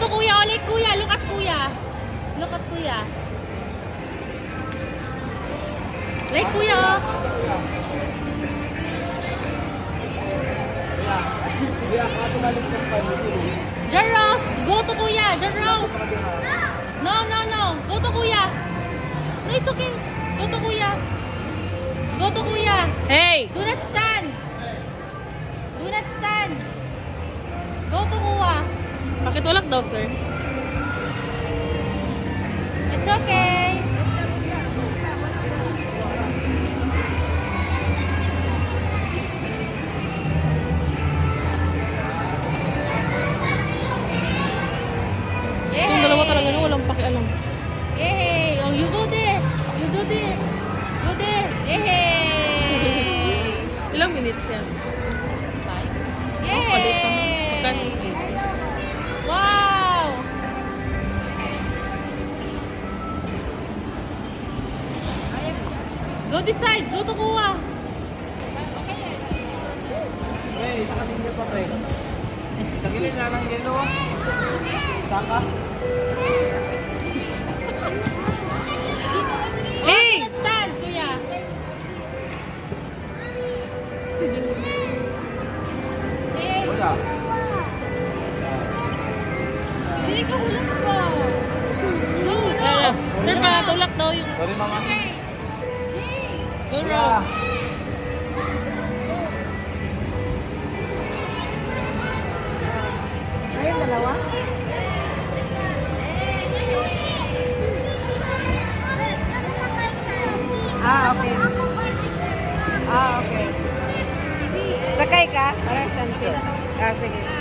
to kuya, ulit kuya. Look at kuya. Look at kuya. Like kuya, oh. Jaros, go to kuya. Jaros. No. Go to kuya. No, it's okay. Go to kuya. Go to kuya. Hey. Do not stand. Do not stand. Go to kuya. Pakitulak daw, sir. It's okay. Itong dalawa talaga na walang pakialam. Yay! Oh, you go there. You go there. Go there. Yay! Ilang minutes yan? Yay! Wow! Go this side. Go to kuha. Hey, isa kasing niyo pa, pre. Sa gilid na ng yelo. Saka. Hey! Stand, kuya. Wala. Hindi ka hulak ba? No. Sir, patulak daw yung... Sorry, mama. Go, Wala. Rose. Ayun, dalawa? Okay. Okay. Sakay ka? Parang santi. Sige.